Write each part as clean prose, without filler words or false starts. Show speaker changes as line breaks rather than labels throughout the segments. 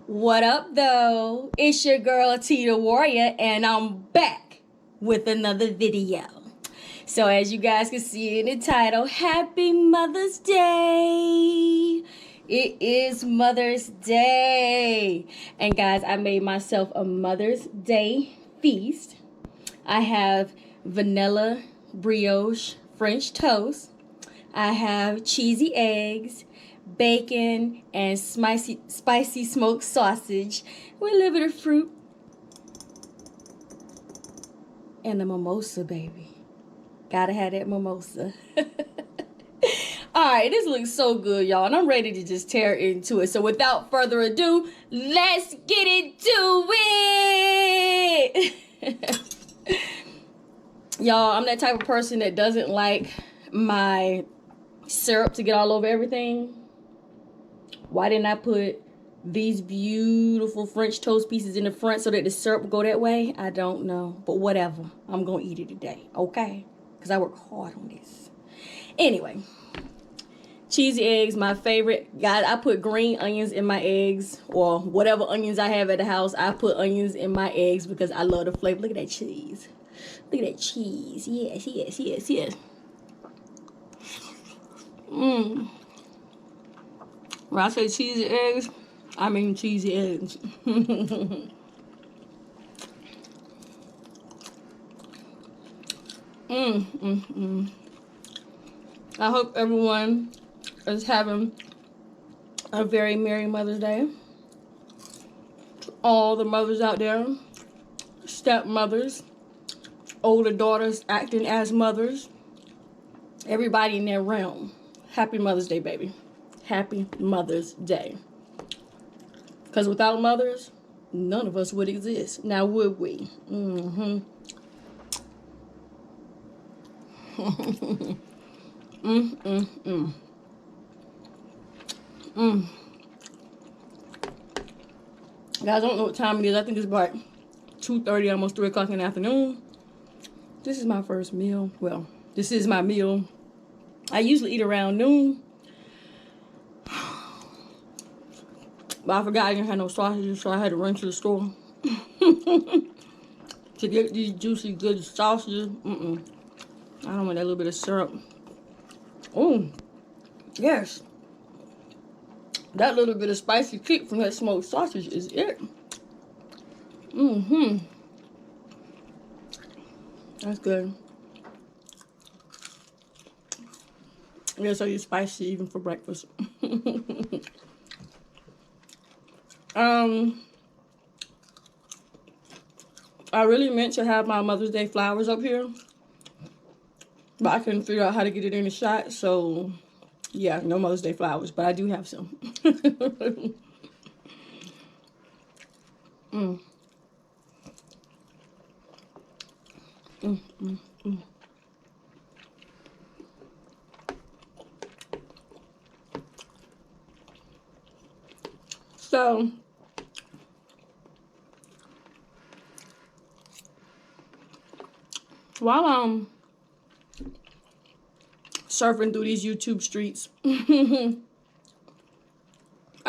What up, though? It's your girl TeeDaWarrior, and I'm back with another video. So, as you guys can see in the title, Happy Mother's Day! It is Mother's Day. And guys, I made myself a Mother's Day feast. I have vanilla brioche French toast. I have cheesy eggs, bacon, and spicy smoked sausage with a little bit of fruit. And a mimosa, baby. Gotta have that mimosa. Alright, this looks so good, y'all, and I'm ready to just tear into it. So without further ado, let's get into it! Y'all, I'm that type of person that doesn't like my syrup to get all over everything. Why didn't I put these beautiful French toast pieces in the front so that the syrup would go that way? I don't know, but whatever. I'm gonna eat it today, okay? Because I work hard on this. Anyway, cheesy eggs, my favorite. God, I put green onions in my eggs, or whatever onions I have at the house. I put onions in my eggs because I love the flavor. Look at that cheese. Look at that cheese. Yes, yes, yes, yes. When I say cheesy eggs, I mean cheesy eggs. I hope everyone is having a very Merry Mother's Day. To all the mothers out there, stepmothers, older daughters acting as mothers, everybody in their realm. Happy Mother's Day, baby. Happy Mother's Day. Because without mothers, none of us would exist. Now, would we? Guys, I don't know what time it is. I think it's about 2:30, almost 3 o'clock in the afternoon. This is my first meal. Well, this is my meal. I usually eat around noon. But I forgot I didn't have no sausages, so I had to run to the store to get these juicy, good sausages. I don't want that little bit of syrup. Oh, yes. That little bit of spicy kick from that smoked sausage is it. That's good. Yes, I use spicy even for breakfast. I really meant to have my Mother's Day flowers up here, but I couldn't figure out how to get it in the shot, so yeah, no Mother's Day flowers, but I do have some. So, while I'm surfing through these YouTube streets, I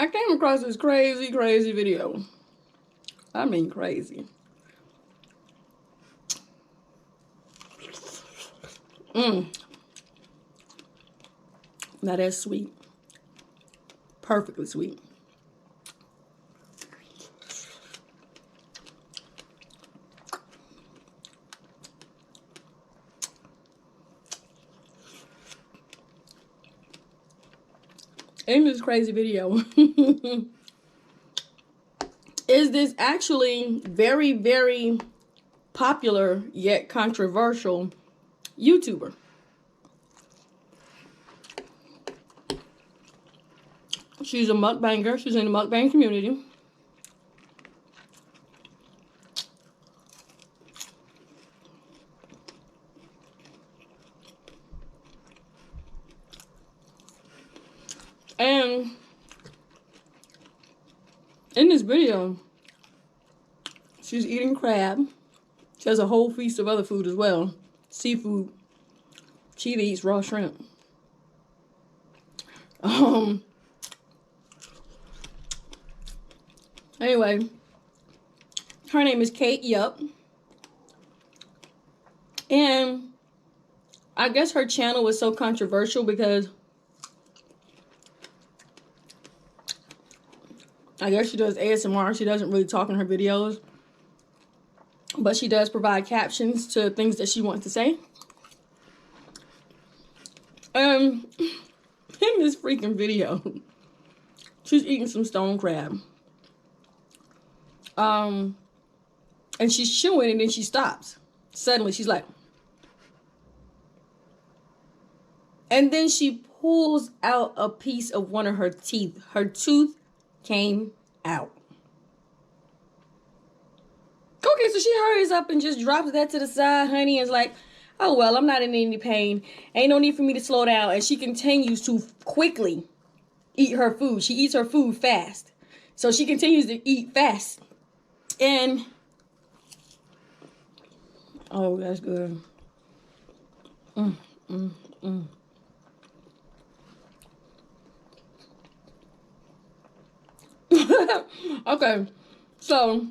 came across this crazy video. I mean crazy. Now that's sweet. Perfectly sweet. In this crazy video is this actually very popular yet controversial YouTuber. She's a mukbanger. She's in the mukbang community. And in this video, she's eating crab. She has a whole feast of other food as well. Seafood. She eats raw shrimp. Anyway, her name is Kate. Yup. And I guess her channel was so controversial because I guess she does ASMR. She doesn't really talk in her videos, but she does provide captions to things that she wants to say. In this freaking video, she's eating some stone crab. And she's chewing and then she stops. Suddenly she's like, and then she pulls out a piece of one of her teeth. Her tooth came out. Okay, so she hurries up and just drops that to the side, honey, and is like, oh, well, I'm not in any pain. Ain't no need for me to slow down. And she continues to quickly eat her food. She eats her food fast. So she continues to eat fast. And, oh, that's good. Okay, so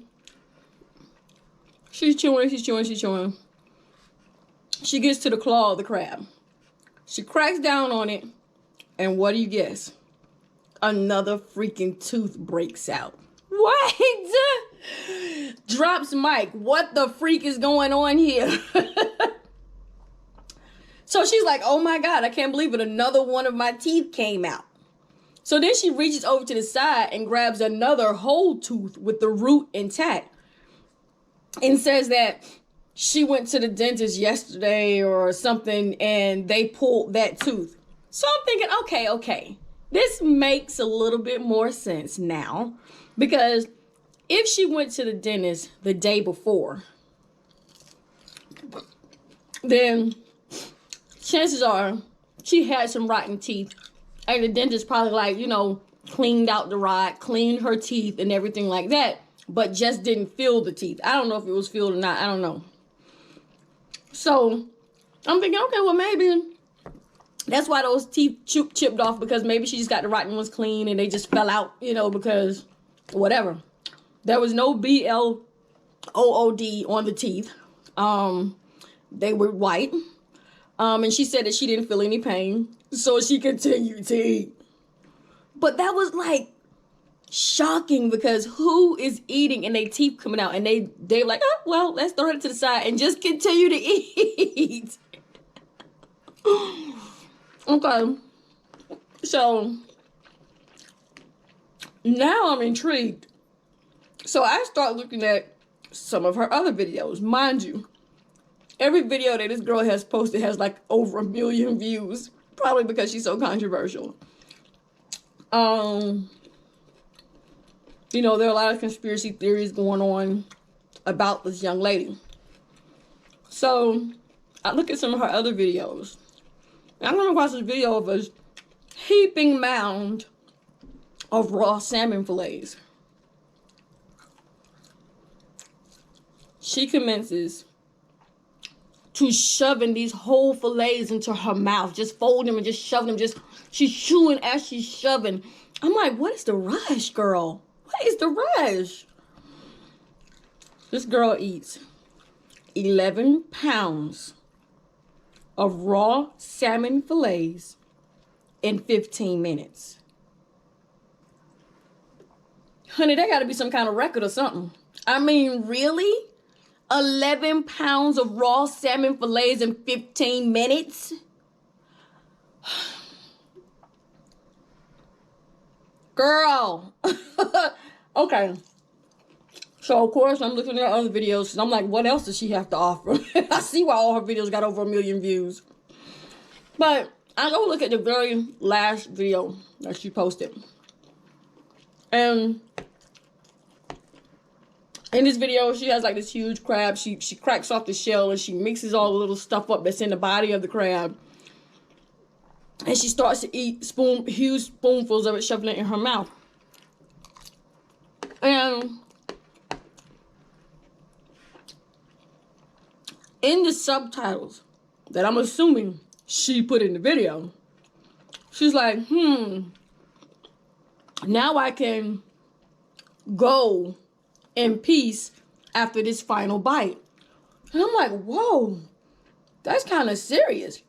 she's chewing. She gets to the claw of the crab. She cracks down on it, and what do you guess? Another freaking tooth breaks out. What? Drops mic. What the freak is going on here? So she's like, oh my God, I can't believe it. Another one of my teeth came out. So then she reaches over to the side and grabs another whole tooth with the root intact and says that she went to the dentist yesterday or something and they pulled that tooth. So I'm thinking, okay. This makes a little bit more sense now, because if she went to the dentist the day before, then chances are she had some rotten teeth. And the dentist probably, like, you know, cleaned out the rot, cleaned her teeth and everything like that, but just didn't fill the teeth. I don't know if it was filled or not. I don't know. So I'm thinking, okay, well, maybe that's why those teeth chipped off, because maybe she just got the rotten ones clean and they just fell out, you know, because whatever. There was no BLOOD on the teeth. They were white. And she said that she didn't feel any pain. So she continued to eat. But that was like shocking, because who is eating and they teeth coming out and they're like, oh, well, let's throw it to the side and just continue to eat. Okay. So now I'm intrigued. So I start looking at some of her other videos. Mind you, every video that this girl has posted has like over 1 million views. Probably because she's so controversial. You know, there are a lot of conspiracy theories going on about this young lady. So I look at some of her other videos. And I'm going to watch this video of a heaping mound of raw salmon fillets. She commences to shoving these whole fillets into her mouth, just folding them and just shoving them, she's chewing as she's shoving. I'm like, what is the rush, girl? What is the rush? This girl eats 11 pounds of raw salmon fillets in 15 minutes. Honey, that gotta be some kind of record or something. I mean, really? 11 pounds of raw salmon fillets in 15 minutes? Girl. Okay. So, of course, I'm looking at other videos, and I'm like, what else does she have to offer? I see why all her videos got over 1 million views. But I go look at the very last video that she posted. And in this video, she has like this huge crab. She cracks off the shell and she mixes all the little stuff up that's in the body of the crab. And she starts to eat huge spoonfuls of it, shoving it in her mouth. And in the subtitles that I'm assuming she put in the video, she's like, now I can go in peace after this final bite. And I'm like, whoa, that's kind of serious.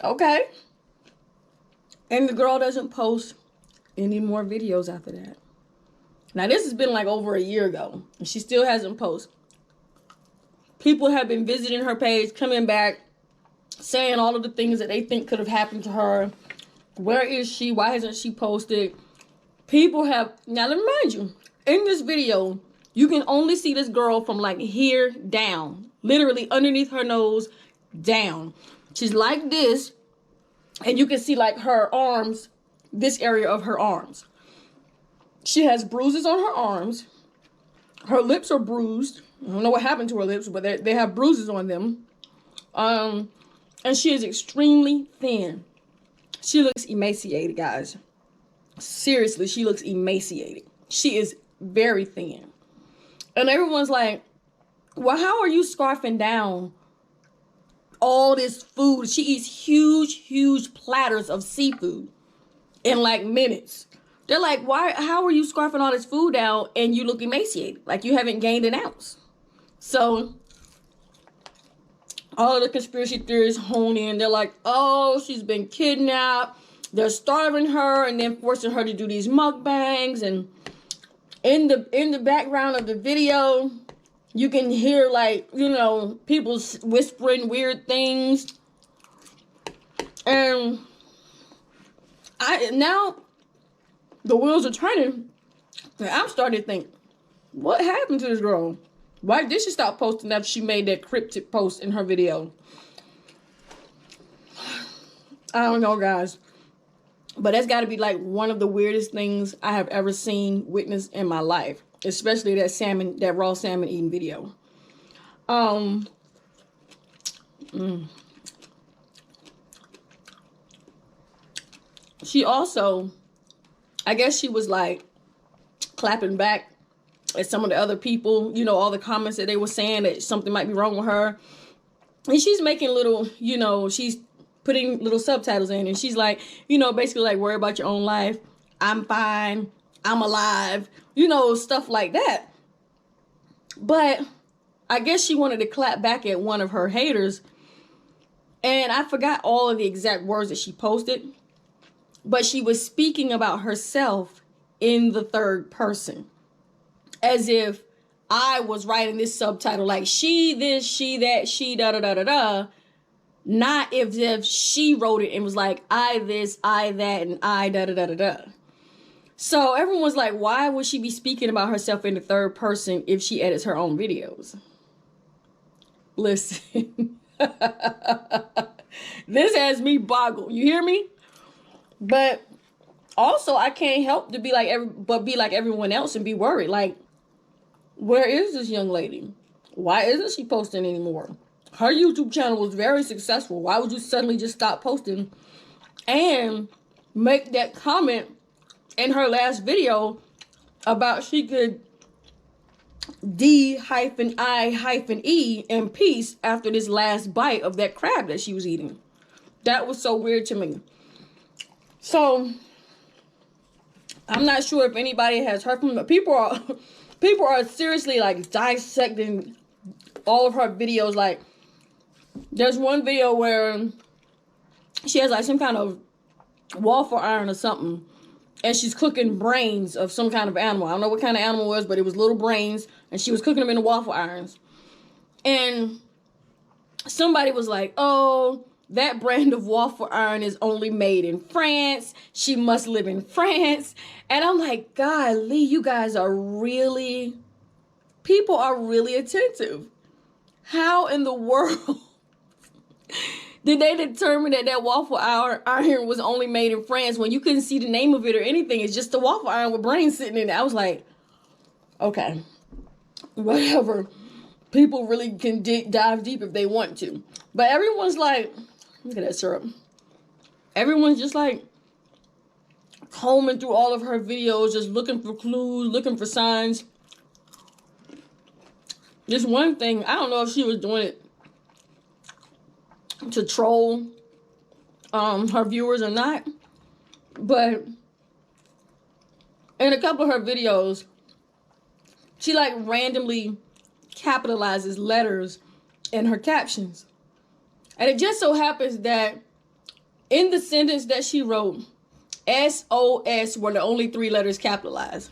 Okay. And the girl doesn't post any more videos after that. Now, this has been like over a year ago, and she still hasn't posted. People have been visiting her page, coming back, saying all of the things that they think could have happened to her. Where is she? Why hasn't she posted? People have... Now, let me remind you, in this video, you can only see this girl from like here down. Literally underneath her nose, down. She's like this, and you can see like her arms, this area of her arms. She has bruises on her arms. Her lips are bruised. I don't know what happened to her lips, but they have bruises on them. And she is extremely thin. She looks emaciated, guys. Seriously, she looks emaciated. She is very thin. And everyone's like, well, how are you scarfing down all this food? She eats huge platters of seafood in like minutes. They're like, how are you scarfing all this food down and you look emaciated? Like you haven't gained an ounce. So all of the conspiracy theories hone in. They're like, oh, she's been kidnapped. They're starving her and then forcing her to do these mukbangs. And in the background of the video, you can hear like, you know, people whispering weird things. And now the wheels are turning. And I'm starting to think, what happened to this girl? Why did she stop posting after she made that cryptic post in her video? I don't know, guys. But that's got to be like one of the weirdest things I have ever seen, witnessed in my life. Especially that raw salmon eating video. She also, I guess she was like clapping back at some of the other people, you know, all the comments that they were saying that something might be wrong with her. And she's making little, you know, she's putting little subtitles in, and she's like, you know, basically like, worry about your own life. I'm fine. I'm alive. You know, stuff like that. But I guess she wanted to clap back at one of her haters. And I forgot all of the exact words that she posted. But she was speaking about herself in the third person. As if I was writing this subtitle like she this, she that, she da da da da da. Not as if she wrote it and was like, I this, I that, and I da da da da da. So everyone's like, why would she be speaking about herself in the third person if she edits her own videos? Listen. This has me boggled. You hear me? But also, I can't help to be like everyone else and be worried. Like, where is this young lady? Why isn't she posting anymore? Her YouTube channel was very successful. Why would you suddenly just stop posting and make that comment in her last video about she could D-I-E in peace after this last bite of that crab that she was eating? That was so weird to me. So I'm not sure if anybody has heard from her. People are seriously like dissecting all of her videos. Like, there's one video where she has like some kind of waffle iron or something, and she's cooking brains of some kind of animal. I don't know what kind of animal it was, but it was little brains, and she was cooking them in the waffle irons. And somebody was like, oh, that brand of waffle iron is only made in France. She must live in France. And I'm like, golly, you guys are really, people are really attentive. How in the world did they determine that waffle iron was only made in France when you couldn't see the name of it or anything? It's just a waffle iron with brains sitting in it. I was like, okay, whatever. People really can dive deep if they want to. But everyone's like, look at that syrup. Everyone's just like combing through all of her videos, just looking for clues, looking for signs. This one thing, I don't know if she was doing it to troll her viewers or not, but in a couple of her videos, she like randomly capitalizes letters in her captions. And it just so happens that in the sentence that she wrote, SOS were the only 3 letters capitalized.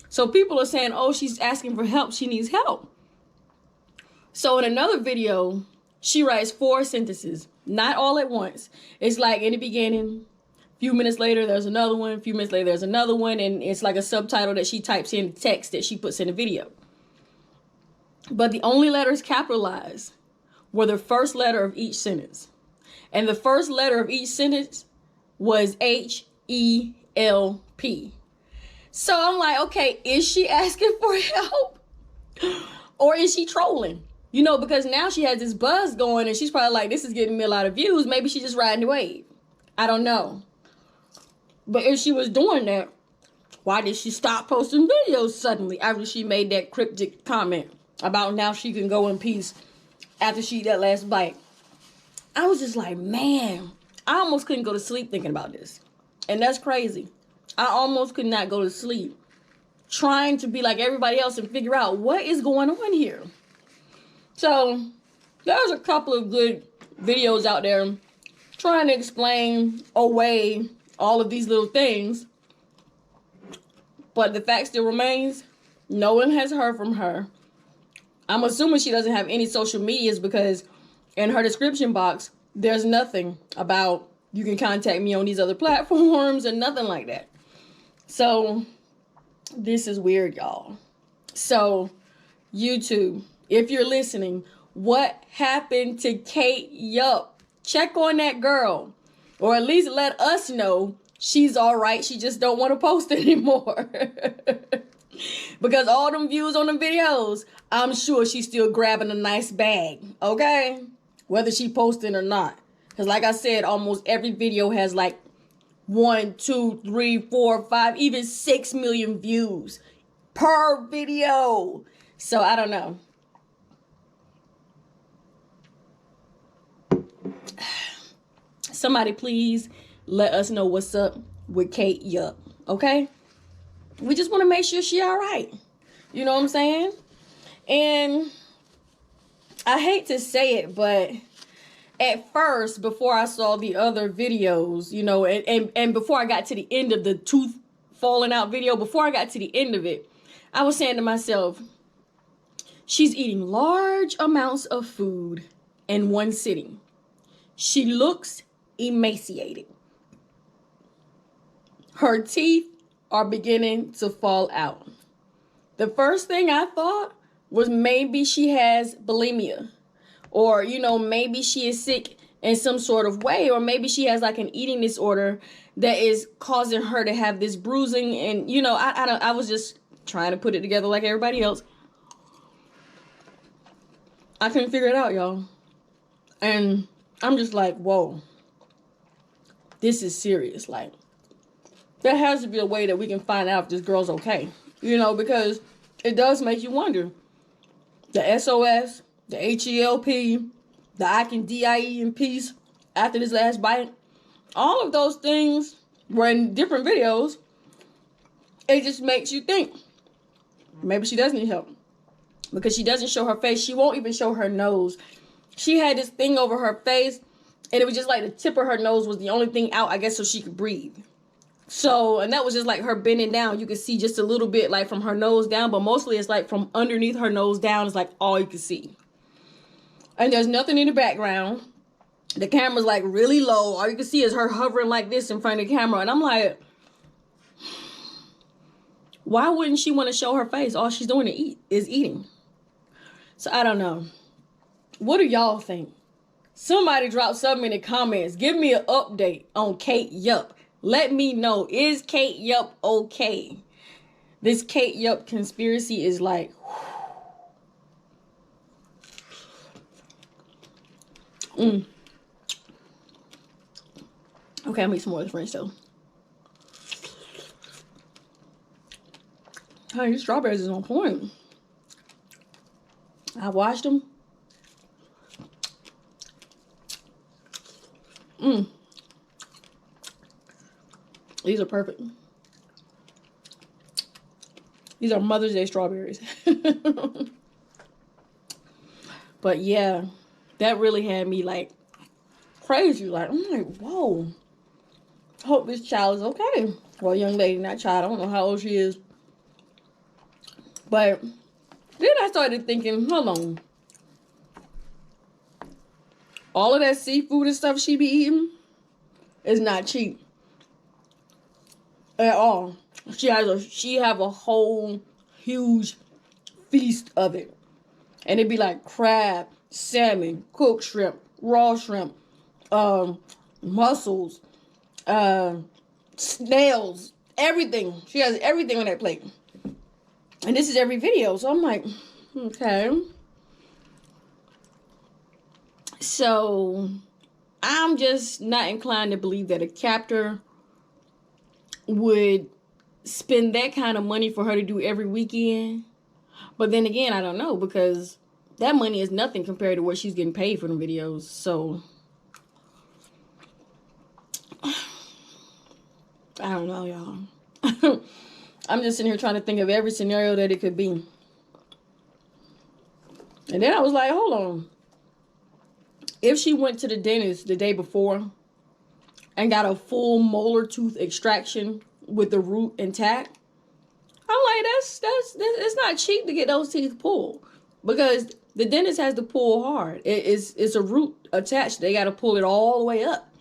So people are saying, oh, she's asking for help. She needs help. So in another video, she writes 4 sentences, not all at once. It's like in the beginning, a few minutes later, there's another one. A few minutes later, there's another one. And it's like a subtitle that she types in text that she puts in the video. But the only letters capitalized were the first letter of each sentence. And the first letter of each sentence was HELP. So I'm like, okay, is she asking for help? Or is she trolling? You know, because now she has this buzz going and she's probably like, this is getting me a lot of views. Maybe she's just riding the wave. I don't know. But if she was doing that, why did she stop posting videos suddenly after she made that cryptic comment about now she can go in peace after she eat that last bite? I was just like, man, I almost couldn't go to sleep thinking about this. And that's crazy. I almost could not go to sleep trying to be like everybody else and figure out what is going on here. So there's a couple of good videos out there trying to explain away all of these little things. But the fact still remains, no one has heard from her. I'm assuming she doesn't have any social medias because in her description box, there's nothing about you can contact me on these other platforms and nothing like that. So this is weird, y'all. So YouTube, if you're listening, what happened to Kate Yup? Check on that girl. Or at least let us know she's all right. She just don't want to post anymore. Because all them views on the videos, I'm sure she's still grabbing a nice bag. Okay? Whether she posting or not. Because like I said, almost every video has like 1, 2, 3, 4, 5, even 6 million views per video. So I don't know. Somebody please let us know what's up with Kate Yup, okay? We just want to make sure she all right. You know what I'm saying? And I hate to say it, but at first, before I saw the other videos, you know, and before I got to the end of the tooth falling out video, before I got to the end of it, I was saying to myself, she's eating large amounts of food in one sitting. She looks emaciated. Her teeth are beginning to fall out. The first thing I thought was maybe she has bulimia. Or, you know, maybe she is sick in some sort of way. Or maybe she has like an eating disorder that is causing her to have this bruising. And, you know, I was just trying to put it together like everybody else. I couldn't figure it out, y'all. And I'm just like, whoa. This is serious. Like, there has to be a way that we can find out if this girl's okay. You know, because it does make you wonder. The SOS, the HELP, the I can DIE in peace after this last bite. All of those things were in different videos. It just makes you think. Maybe she does need help. Because she doesn't show her face. She won't even show her nose. She had this thing over her face. And it was just like the tip of her nose was the only thing out, I guess, so she could breathe. So, and that was just like her bending down. You could see just a little bit like from her nose down. But mostly it's like from underneath her nose down. It's like all you can see. And there's nothing in the background. The camera's like really low. All you can see is her hovering like this in front of the camera. And I'm like, why wouldn't she want to show her face? All she's doing is eating. So I don't know. What do y'all think? Somebody drop something in the comments. Give me an update on Kate Yup. Let me know. Is Kate Yup okay? This Kate Yup conspiracy is like... Okay, I'm eat some more of the French toast. Hey, these strawberries is on point. I washed them. These are perfect. These are Mother's Day strawberries. But yeah, that really had me like crazy. Like, I'm like, whoa. Hope this child is okay. Well, young lady, not child. I don't know how old she is. But then I started thinking, hold on. All of that seafood and stuff she be eating is not cheap at all. She have a whole huge feast of it. And it'd be like crab, salmon, cooked shrimp, raw shrimp, mussels, snails, everything. She has everything on that plate. And this is every video. So I'm like, okay. So I'm just not inclined to believe that a captor would spend that kind of money for her to do every weekend. But then again, I don't know, because that money is nothing compared to what she's getting paid for the videos. So I don't know, y'all. I'm just sitting here trying to think of every scenario that it could be. And then I was like, hold on. If she went to the dentist the day before and got a full molar tooth extraction with the root intact, I'm like, that's it's not cheap to get those teeth pulled, because the dentist has to pull hard. It's a root attached. They got to pull it all the way up.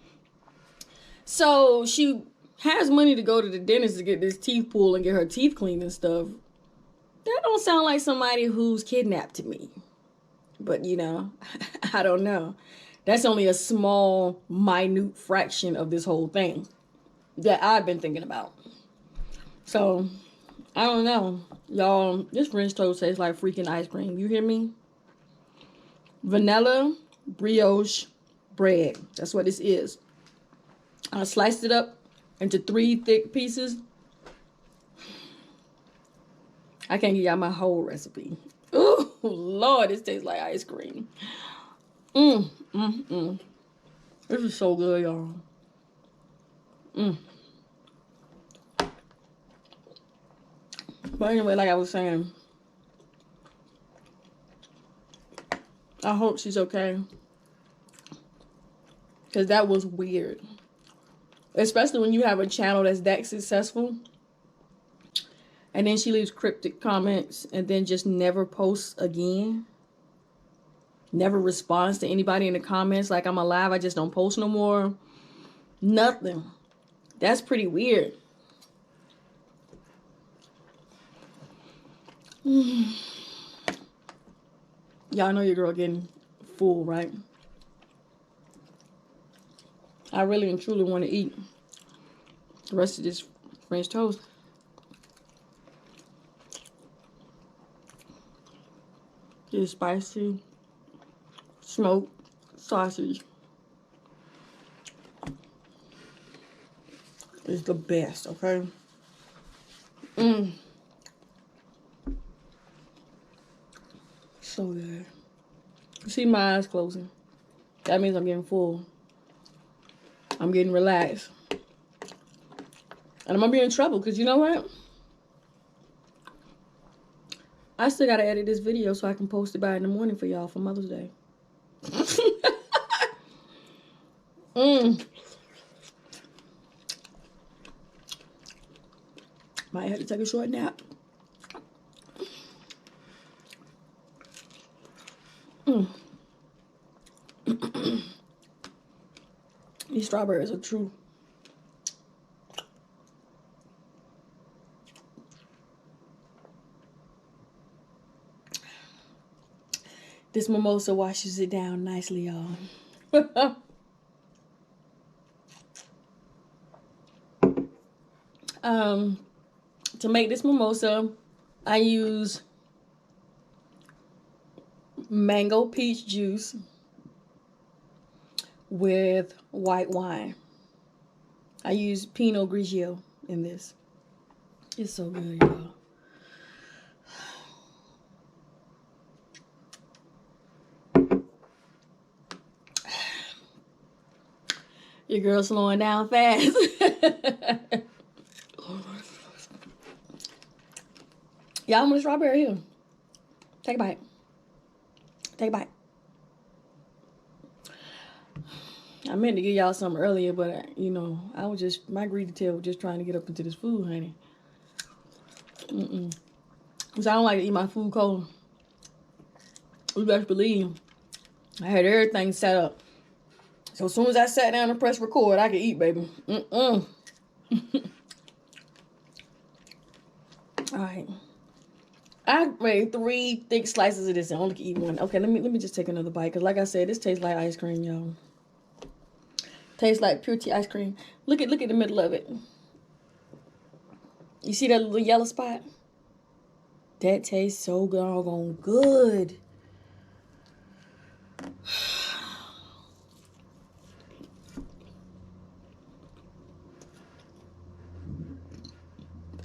So she has money to go to the dentist to get this teeth pulled and get her teeth cleaned and stuff. That don't sound like somebody who's kidnapped to me. But, you know, I don't know. That's only a small, minute fraction of this whole thing that I've been thinking about. So, I don't know. Y'all, this French toast tastes like freaking ice cream. You hear me? Vanilla brioche bread. That's what this is. I sliced it up into 3 thick pieces. I can't give y'all my whole recipe. Oh, Lord, this tastes like ice cream. This is so good, y'all. But anyway, like I was saying, I hope she's okay. Because that was weird. Especially when you have a channel that's that successful. And then she leaves cryptic comments and then just never posts again. Never responds to anybody in the comments. Like, I'm alive, I just don't post no more. Nothing. That's pretty weird. Y'all know your girl getting full, right? I really and truly want to eat the rest of this French toast. This spicy smoked sausage is the best, okay? So good. You see my eyes closing. That means I'm getting full. I'm getting relaxed. And I'm gonna be in trouble, because you know what? I still gotta edit this video so I can post it by in the morning for y'all for Mother's Day. Might have to take a short nap. These strawberries are true. This mimosa washes it down nicely, y'all. To make this mimosa, I use mango peach juice with white wine. I use Pinot Grigio in this. It's so good, y'all. Your girl's slowing down fast. Y'all want a strawberry here? Take a bite. Take a bite. I meant to give y'all some earlier, but you know, I was just, my greedy tail was just trying to get up into this food, honey. Cause I don't like to eat my food cold. You best believe I had everything set up. So as soon as I sat down and pressed record, I could eat, baby. All right. I made 3 thick slices of this and only can eat 1. Okay, let me just take another bite. Cause like I said, this tastes like ice cream, y'all. Tastes like pure tea ice cream. Look at the middle of it. You see that little yellow spot? That tastes so doggone good.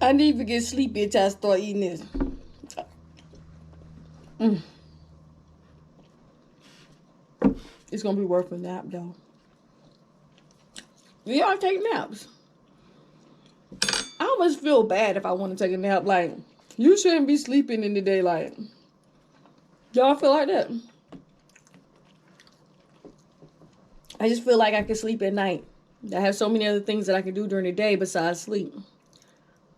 I need to get sleepy until I start eating this. It's gonna be worth a nap, though. Y'all take naps. I almost feel bad if I want to take a nap. Like, you shouldn't be sleeping in the daylight. Y'all feel like that? I just feel like I can sleep at night. I have so many other things that I can do during the day besides sleep.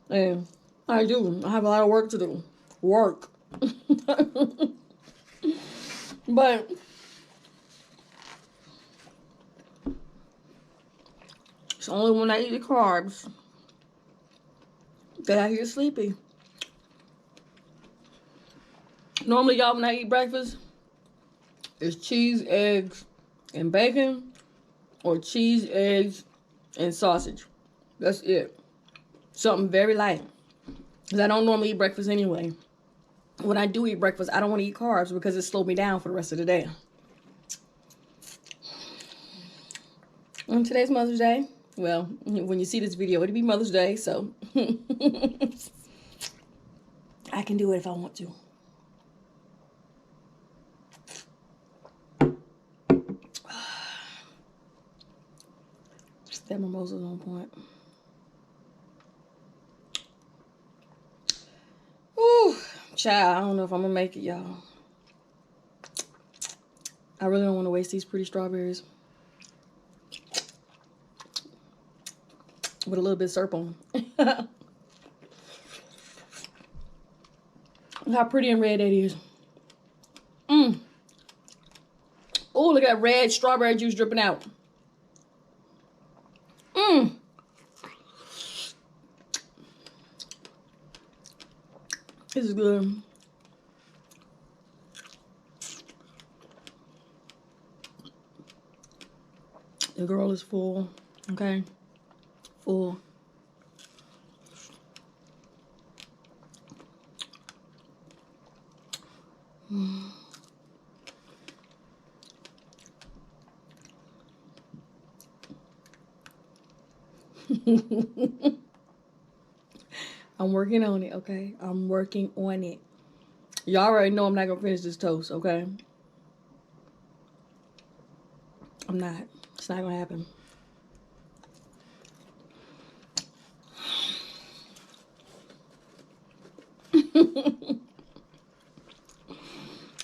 And I do. I have a lot of work to do. Work. But it's only when I eat the carbs that I get sleepy. Normally, y'all, when I eat breakfast, it's cheese, eggs, and bacon, or cheese, eggs, and sausage. That's it. Something very light. Because I don't normally eat breakfast anyway. When I do eat breakfast, I don't want to eat carbs because it slowed me down for the rest of the day. And today's Mother's Day. Well, when you see this video, it'll be Mother's Day, so I can do it if I want to. That mimosa's on point. Ooh, child, I don't know if I'm gonna make it, y'all. I really don't want to waste these pretty strawberries with a little bit of syrup on them. Look how pretty and red that is. Oh, look at that red strawberry juice dripping out. This is good. The girl is full, okay? Full. I'm working on it, okay? I'm working on it. Y'all already know I'm not gonna finish this toast, okay? I'm not. It's not gonna happen.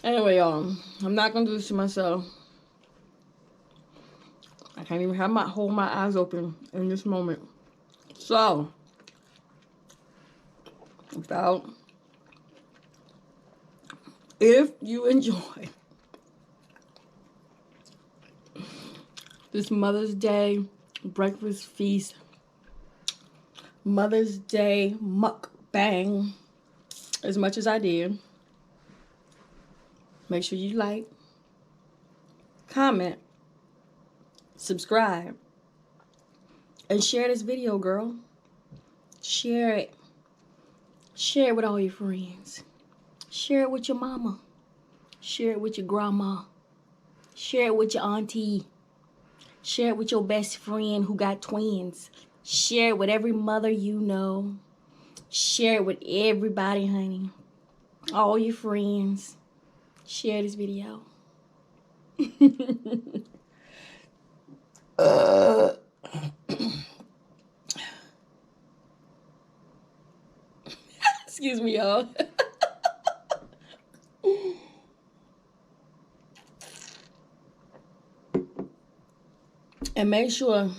Anyway, y'all, I'm not gonna do this to myself. I can't even hold my eyes open in this moment. So, if you enjoy this Mother's Day breakfast feast, Mother's Day mukbang, as much as I did, make sure you like, comment, subscribe, and share this video, girl. Share it. Share it with all your friends. Share it with your mama. Share it with your grandma. Share it with your auntie. Share it with your best friend who got twins. Share it with every mother you know. Share it with everybody, honey. All your friends. Share this video. Excuse me, y'all. And make sure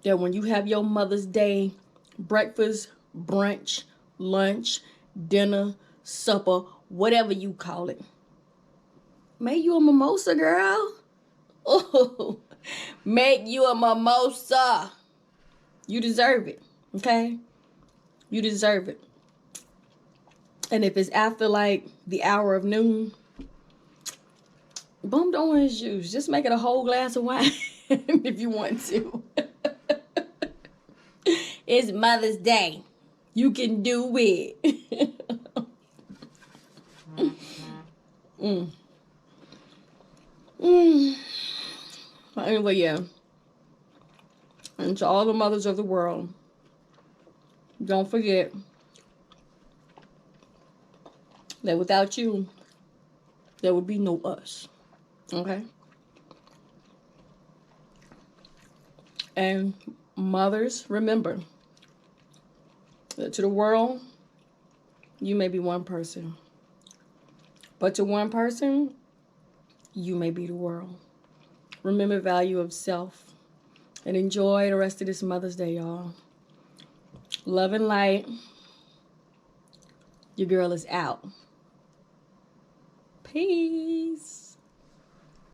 that when you have your Mother's Day breakfast, brunch, lunch, dinner, supper, whatever you call it, make you a mimosa, girl. Oh, make you a mimosa. You deserve it, okay? You deserve it. And if it's after like the hour of noon, boom, don't orange juice. Just make it a whole glass of wine if you want to. It's Mother's Day. You can do it. Anyway, yeah. And to all the mothers of the world, don't forget that without you, there would be no us. Okay? And mothers, remember that to the world, you may be one person. But to one person, you may be the world. Remember the value of self. And enjoy the rest of this Mother's Day, y'all. Love and light. Your girl is out. Peace.